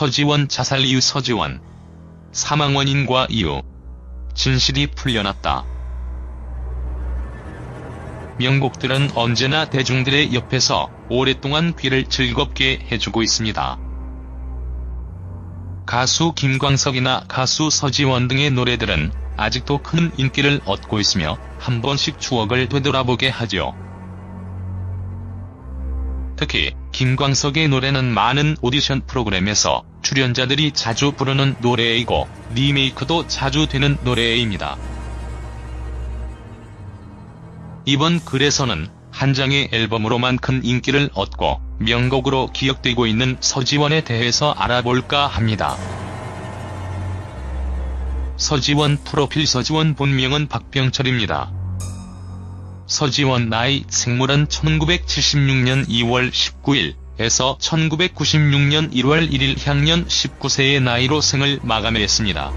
서지원 자살 이유. 서지원 사망 원인과 이유, 진실이 풀려났다. 명곡들은 언제나 대중들의 옆에서 오랫동안 귀를 즐겁게 해주고 있습니다. 가수 김광석이나 가수 서지원 등의 노래들은 아직도 큰 인기를 얻고 있으며 한 번씩 추억을 되돌아보게 하죠. 특히 김광석의 노래는 많은 오디션 프로그램에서 출연자들이 자주 부르는 노래이고 리메이크도 자주 되는 노래입니다. 이번 글에서는 한 장의 앨범으로만 큰 인기를 얻고 명곡으로 기억되고 있는 서지원에 대해서 알아볼까 합니다. 서지원 프로필. 서지원 본명은 박병철입니다. 서지원 나이. 생물은 1976년 2월 19일에서 1996년 1월 1일 향년 19세의 나이로 생을 마감했습니다.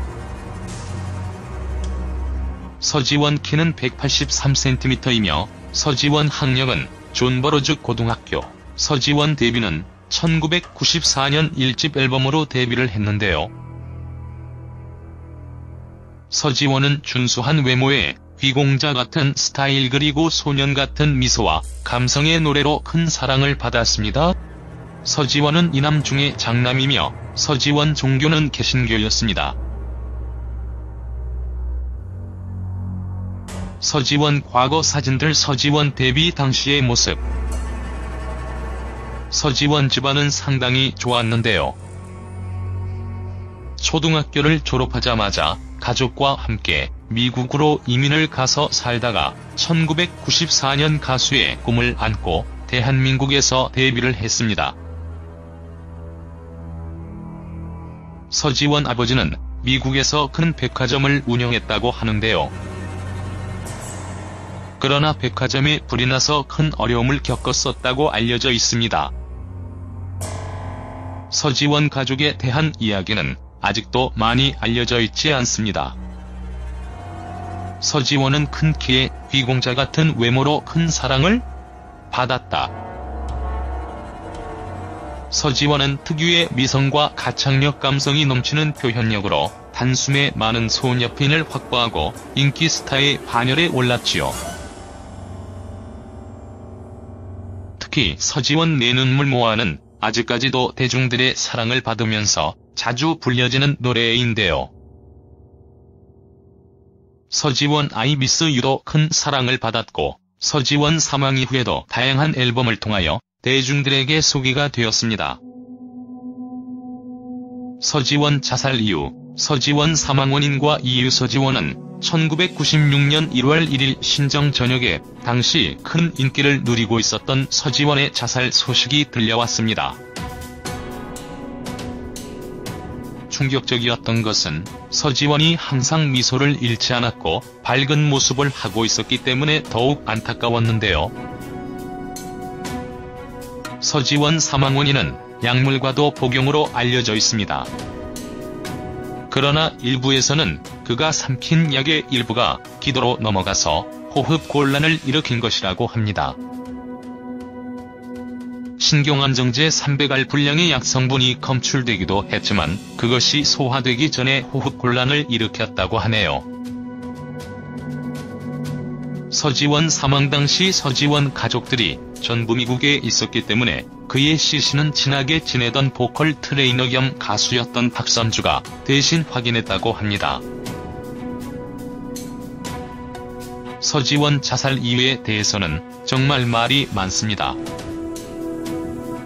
서지원 키는 183cm이며 서지원 학력은 존 버러즈 고등학교. 서지원 데뷔는 1994년 1집 앨범으로 데뷔를 했는데요. 서지원은 준수한 외모에 귀공자 같은 스타일 그리고 소년 같은 미소와 감성의 노래로 큰 사랑을 받았습니다. 서지원은 이남 중에 장남이며 서지원 종교는 개신교였습니다. 서지원 과거 사진들. 서지원 데뷔 당시의 모습. 서지원 집안은 상당히 좋았는데요. 초등학교를 졸업하자마자 가족과 함께 미국으로 이민을 가서 살다가 1994년 가수의 꿈을 안고 대한민국에서 데뷔를 했습니다. 서지원 아버지는 미국에서 큰 백화점을 운영했다고 하는데요. 그러나 백화점에 불이 나서 큰 어려움을 겪었었다고 알려져 있습니다. 서지원 가족에 대한 이야기는 아직도 많이 알려져 있지 않습니다. 서지원은 큰 키에 귀공자 같은 외모로 큰 사랑을 받았다. 서지원은 특유의 미성과 가창력, 감성이 넘치는 표현력으로 단숨에 많은 소녀 팬을 확보하고 인기 스타의 반열에 올랐지요. 특히 서지원 내 눈물 모아는 아직까지도 대중들의 사랑을 받으면서 자주 불려지는 노래인데요. 서지원 I Miss You도 큰 사랑을 받았고 서지원 사망 이후에도 다양한 앨범을 통하여 대중들에게 소개가 되었습니다. 서지원 자살 이유. 서지원 사망 원인과 이유. 서지원은 1996년 1월 1일 신정 저녁에 당시 큰 인기를 누리고 있었던 서지원의 자살 소식이 들려왔습니다. 충격적이었던 것은 서지원이 항상 미소를 잃지 않았고 밝은 모습을 하고 있었기 때문에 더욱 안타까웠는데요. 서지원 사망 원인은 약물과도 복용으로 알려져 있습니다. 그러나 일부에서는 그가 삼킨 약의 일부가 기도로 넘어가서 호흡 곤란을 일으킨 것이라고 합니다. 신경안정제 300알 분량의 약 성분이 검출되기도 했지만 그것이 소화되기 전에 호흡 곤란을 일으켰다고 하네요. 서지원 사망 당시 서지원 가족들이 전부 미국에 있었기 때문에 그의 시신은 친하게 지내던 보컬 트레이너 겸 가수였던 박선주가 대신 확인했다고 합니다. 서지원 자살 이유에 대해서는 정말 말이 많습니다.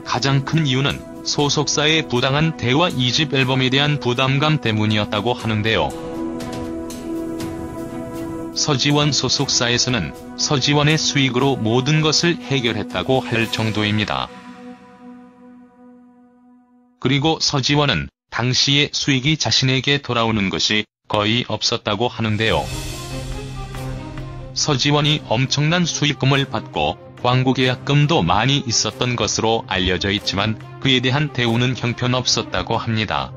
가장 큰 이유는 소속사의 부당한 대와 2집 앨범에 대한 부담감 때문이었다고 하는데요. 서지원 소속사에서는 서지원의 수익으로 모든 것을 해결했다고 할 정도입니다. 그리고 서지원은 당시의 수익이 자신에게 돌아오는 것이 거의 없었다고 하는데요. 서지원이 엄청난 수익금을 받고 광고 계약금도 많이 있었던 것으로 알려져 있지만 그에 대한 대우는 형편없었다고 합니다.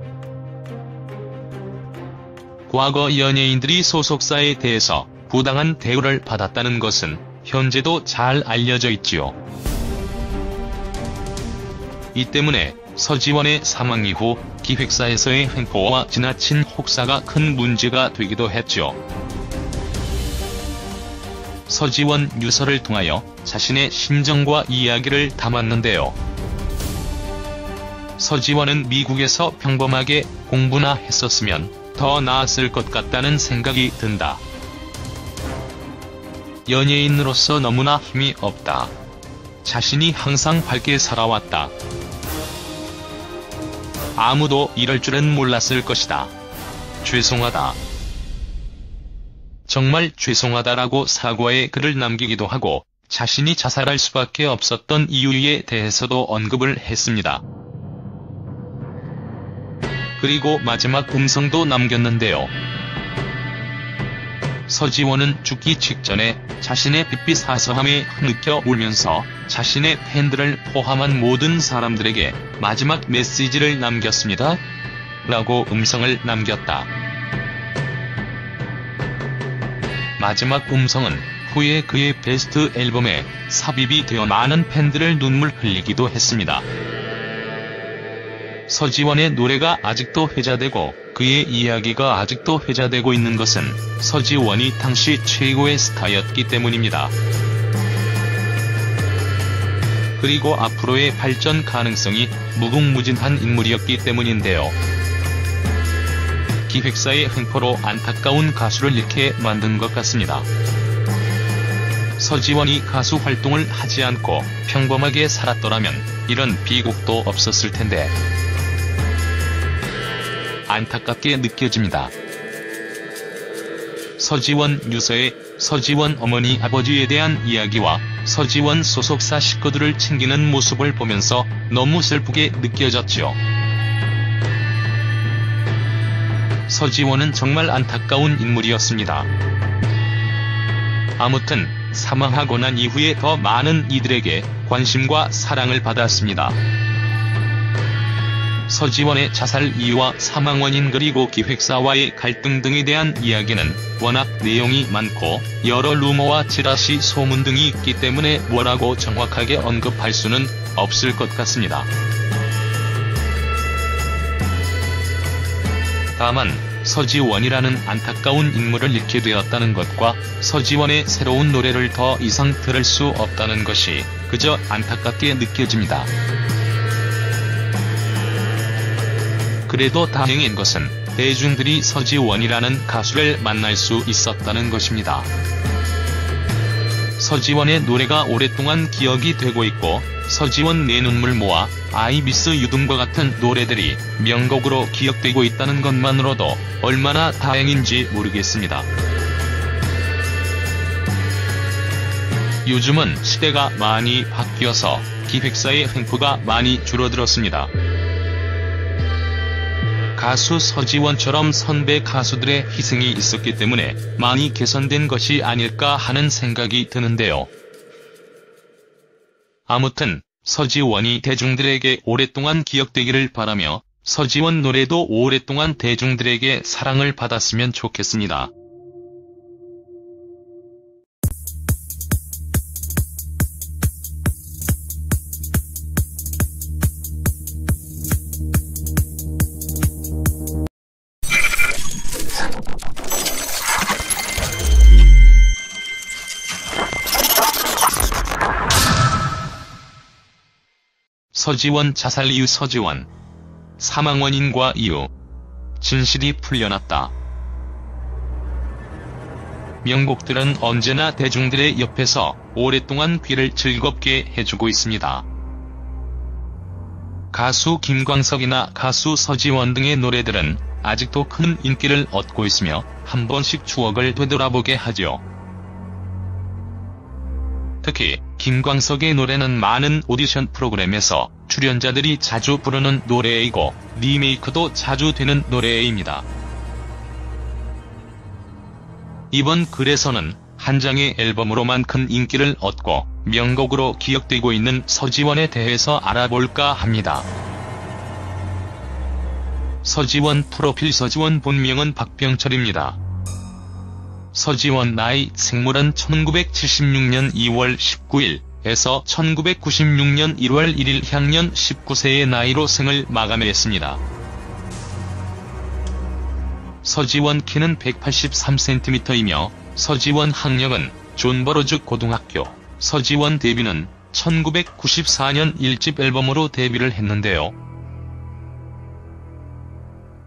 과거 연예인들이 소속사에 대해서 부당한 대우를 받았다는 것은 현재도 잘 알려져 있지요. 이 때문에 서지원의 사망 이후 기획사에서의 횡포와 지나친 혹사가 큰 문제가 되기도 했죠. 서지원 유서를 통하여 자신의 심정과 이야기를 담았는데요. 서지원은 미국에서 평범하게 공부나 했었으면 더 나았을 것 같다는 생각이 든다. 연예인으로서 너무나 힘이 없다. 자신이 항상 밝게 살아왔다. 아무도 이럴 줄은 몰랐을 것이다. 죄송하다. 정말 죄송하다라고 사과의 글을 남기기도 하고 자신이 자살할 수밖에 없었던 이유에 대해서도 언급을 했습니다. 그리고 마지막 음성도 남겼는데요. 서지원은 죽기 직전에 자신의 빛비사서함에 흐느껴 울면서 자신의 팬들을 포함한 모든 사람들에게 마지막 메시지를 남겼습니다. 라고 음성을 남겼다. 마지막 음성은 후에 그의 베스트 앨범에 삽입이 되어 많은 팬들을 눈물 흘리기도 했습니다. 서지원의 노래가 아직도 회자되고 그의 이야기가 아직도 회자되고 있는 것은 서지원이 당시 최고의 스타였기 때문입니다. 그리고 앞으로의 발전 가능성이 무궁무진한 인물이었기 때문인데요. 기획사의 횡포로 안타까운 가수를 잃게 만든 것 같습니다. 서지원이 가수 활동을 하지 않고 평범하게 살았더라면 이런 비극도 없었을 텐데 안타깝게 느껴집니다. 서지원 유서에 서지원 어머니 아버지에 대한 이야기와 서지원 소속사 식구들을 챙기는 모습을 보면서 너무 슬프게 느껴졌죠. 서지원은 정말 안타까운 인물이었습니다. 아무튼 사망하고 난 이후에 더 많은 이들에게 관심과 사랑을 받았습니다. 서지원의 자살 이유와 사망 원인 그리고 기획사와의 갈등 등에 대한 이야기는 워낙 내용이 많고 여러 루머와 찌라시 소문 등이 있기 때문에 뭐라고 정확하게 언급할 수는 없을 것 같습니다. 다만 서지원이라는 안타까운 인물을 잃게 되었다는 것과 서지원의 새로운 노래를 더 이상 들을 수 없다는 것이 그저 안타깝게 느껴집니다. 그래도 다행인 것은 대중들이 서지원이라는 가수를 만날 수 있었다는 것입니다. 서지원의 노래가 오랫동안 기억이 되고 있고 서지원 내 눈물 모아 I miss you 등과 같은 노래들이 명곡으로 기억되고 있다는 것만으로도 얼마나 다행인지 모르겠습니다. 요즘은 시대가 많이 바뀌어서 기획사의 횡포가 많이 줄어들었습니다. 가수 서지원처럼 선배 가수들의 희생이 있었기 때문에 많이 개선된 것이 아닐까 하는 생각이 드는데요. 아무튼 서지원이 대중들에게 오랫동안 기억되기를 바라며 서지원 노래도 오랫동안 대중들에게 사랑을 받았으면 좋겠습니다. 서지원 자살 이유 서지원 사망 원인과 이유 진실이 풀려났다. 명곡들은 언제나 대중들의 옆에서 오랫동안 귀를 즐겁게 해주고 있습니다. 가수 김광석이나 가수 서지원 등의 노래들은 아직도 큰 인기를 얻고 있으며 한 번씩 추억을 되돌아보게 하죠. 특히 김광석의 노래는 많은 오디션 프로그램에서 출연자들이 자주 부르는 노래이고 리메이크도 자주 되는 노래입니다. 이번 글에서는 한 장의 앨범으로만 큰 인기를 얻고 명곡으로 기억되고 있는 서지원에 대해서 알아볼까 합니다. 서지원 프로필 서지원 본명은 박병철입니다. 서지원 나이 생물은 1976년 2월 19일 에서 1996년 1월 1일 향년 19세의 나이로 생을 마감했습니다. 서지원 키는 183cm이며 서지원 학력은 존 버러즈 고등학교. 서지원 데뷔는 1994년 1집 앨범으로 데뷔를 했는데요.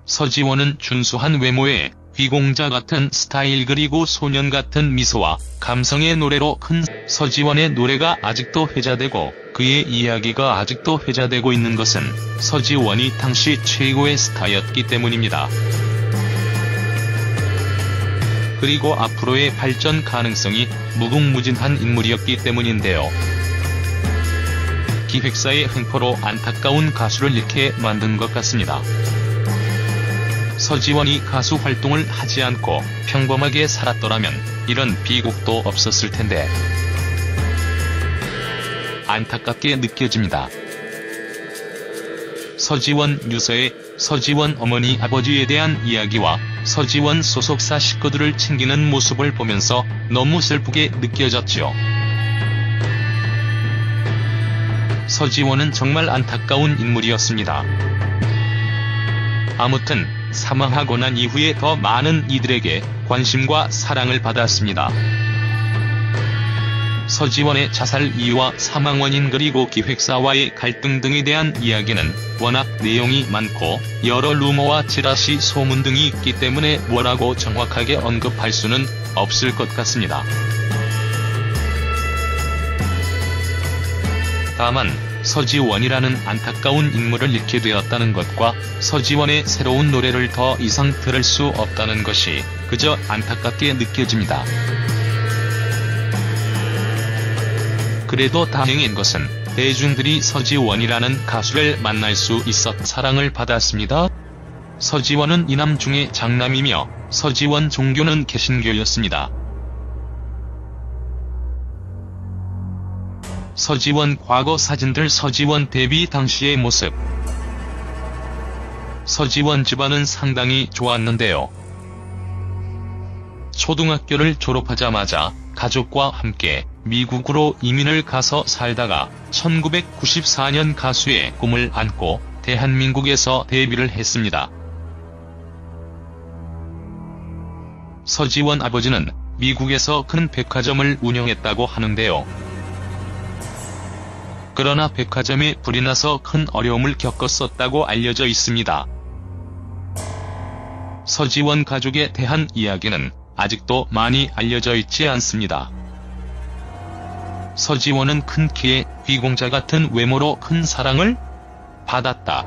서지원은 준수한 외모에 귀공자 같은 스타일 그리고 소년 같은 미소와 감성의 노래로 큰 서지원의 노래가 아직도 회자되고 그의 이야기가 아직도 회자되고 있는 것은 서지원이 당시 최고의 스타였기 때문입니다. 그리고 앞으로의 발전 가능성이 무궁무진한 인물이었기 때문인데요. 기획사의 횡포로 안타까운 가수를 잃게 만든 것 같습니다. 서지원이 가수 활동을 하지 않고 평범하게 살았더라면 이런 비곡도 없었을 텐데 안타깝게 느껴집니다. 서지원 유서의 서지원 어머니 아버지에 대한 이야기와 서지원 소속사 식구들을 챙기는 모습을 보면서 너무 슬프게 느껴졌죠. 서지원은 정말 안타까운 인물이었습니다. 아무튼 사망하고 난 이후에 더 많은 이들에게 관심과 사랑을 받았습니다. 서지원의 자살 이유와 사망 원인 그리고 기획사와의 갈등 등에 대한 이야기는 워낙 내용이 많고 여러 루머와 찌라시 소문 등이 있기 때문에 뭐라고 정확하게 언급할 수는 없을 것 같습니다. 다만 서지원이라는 안타까운 인물을 잃게 되었다는 것과 서지원의 새로운 노래를 더 이상 들을 수 없다는 것이 그저 안타깝게 느껴집니다. 그래도 다행인 것은 대중들이 서지원이라는 가수를 만날 수 있어 사랑을 받았습니다. 서지원은 이남 중에 장남이며 서지원 종교는 개신교였습니다. 서지원 과거 사진들 서지원 데뷔 당시의 모습. 서지원 집안은 상당히 좋았는데요. 초등학교를 졸업하자마자 가족과 함께 미국으로 이민을 가서 살다가 1994년 가수의 꿈을 안고 대한민국에서 데뷔를 했습니다. 서지원 아버지는 미국에서 큰 백화점을 운영했다고 하는데요. 그러나 백화점에 불이 나서 큰 어려움을 겪었었다고 알려져 있습니다. 서지원 가족에 대한 이야기는 아직도 많이 알려져 있지 않습니다. 서지원은 큰 키에 귀공자 같은 외모로 큰 사랑을 받았다.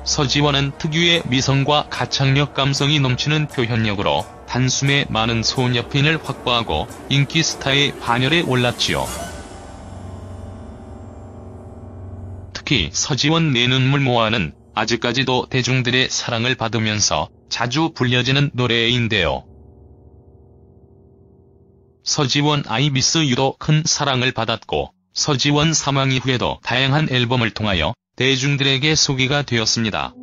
서지원은 특유의 미성과 가창력 감성이 넘치는 표현력으로 단숨에 많은 소녀팬을 확보하고 인기 스타의 반열에 올랐지요. 특히 서지원 내 눈물 모아는 아직까지도 대중들의 사랑을 받으면서 자주 불려지는 노래인데요. 서지원 I Miss You도 큰 사랑을 받았고 서지원 사망 이후에도 다양한 앨범을 통하여 대중들에게 소개가 되었습니다.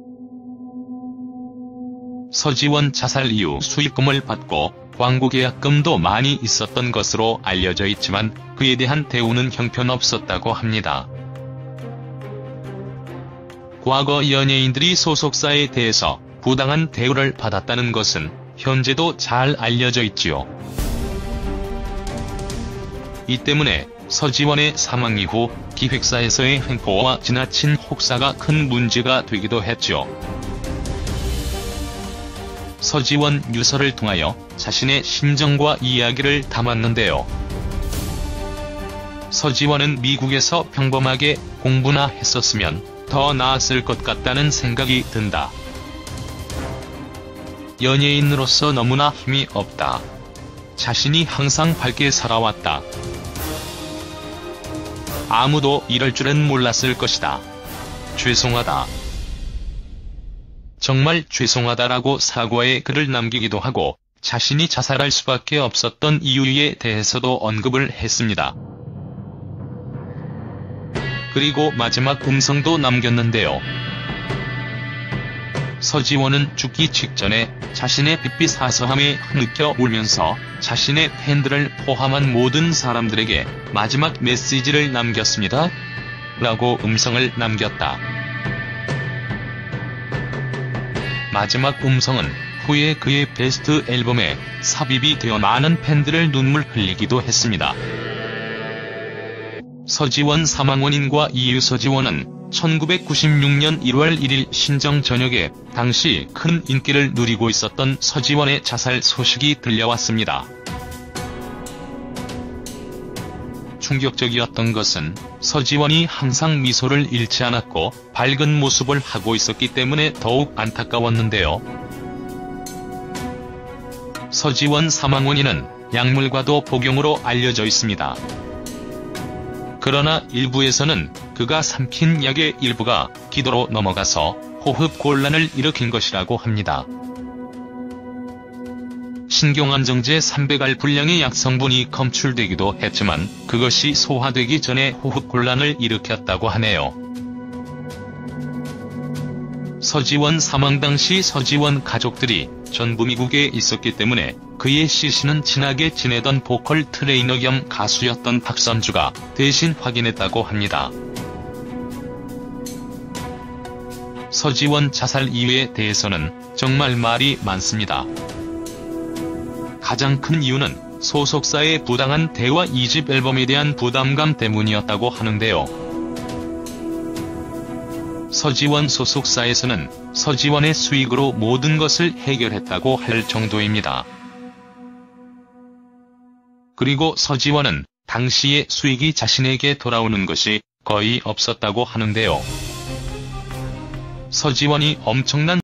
서지원 자살 이후 수익금을 받고 광고 계약금도 많이 있었던 것으로 알려져 있지만 그에 대한 대우는 형편없었다고 합니다. 과거 연예인들이 소속사에 대해서 부당한 대우를 받았다는 것은 현재도 잘 알려져 있지요. 이 때문에 서지원의 사망 이후 기획사에서의 횡포와 지나친 혹사가 큰 문제가 되기도 했죠. 서지원 유서를 통하여 자신의 심정과 이야기를 담았는데요. 서지원은 미국에서 평범하게 공부나 했었으면 더 나았을 것 같다는 생각이 든다. 연예인으로서 너무나 힘이 없다. 자신이 항상 밝게 살아왔다. 아무도 이럴 줄은 몰랐을 것이다. 죄송하다. 정말 죄송하다라고 사과의 글을 남기기도 하고 자신이 자살할 수밖에 없었던 이유에 대해서도 언급을 했습니다. 그리고 마지막 음성도 남겼는데요. 서지원은 죽기 직전에 자신의 빛빛 사서함에 흐느껴 울면서 자신의 팬들을 포함한 모든 사람들에게 마지막 메시지를 남겼습니다. 라고 음성을 남겼다. 마지막 음성은 후에 그의 베스트 앨범에 삽입이 되어 많은 팬들을 눈물 흘리기도 했습니다. 서지원 사망 원인과 이유. 서지원은 1996년 1월 1일 신정 저녁에 당시 큰 인기를 누리고 있었던 서지원의 자살 소식이 들려왔습니다. 충격적이었던 것은 서지원이 항상 미소를 잃지 않았고 밝은 모습을 하고 있었기 때문에 더욱 안타까웠는데요. 서지원 사망 원인은 약물과도 복용으로 알려져 있습니다. 그러나 일부에서는 그가 삼킨 약의 일부가 기도로 넘어가서 호흡곤란을 일으킨 것이라고 합니다. 신경안정제 300알 분량의 약 성분이 검출되기도 했지만 그것이 소화되기 전에 호흡곤란을 일으켰다고 하네요. 서지원 사망 당시 서지원 가족들이 전부 미국에 있었기 때문에 그의 시신은 친하게 지내던 보컬 트레이너 겸 가수였던 박선주가 대신 확인했다고 합니다. 서지원 자살 이유에 대해서는 정말 말이 많습니다. 가장 큰 이유는 소속사의 부당한 대화 2집 앨범에 대한 부담감 때문이었다고 하는데요. 서지원 소속사에서는 서지원의 수익으로 모든 것을 해결했다고 할 정도입니다. 그리고 서지원은 당시의 수익이 자신에게 돌아오는 것이 거의 없었다고 하는데요. 서지원이 엄청난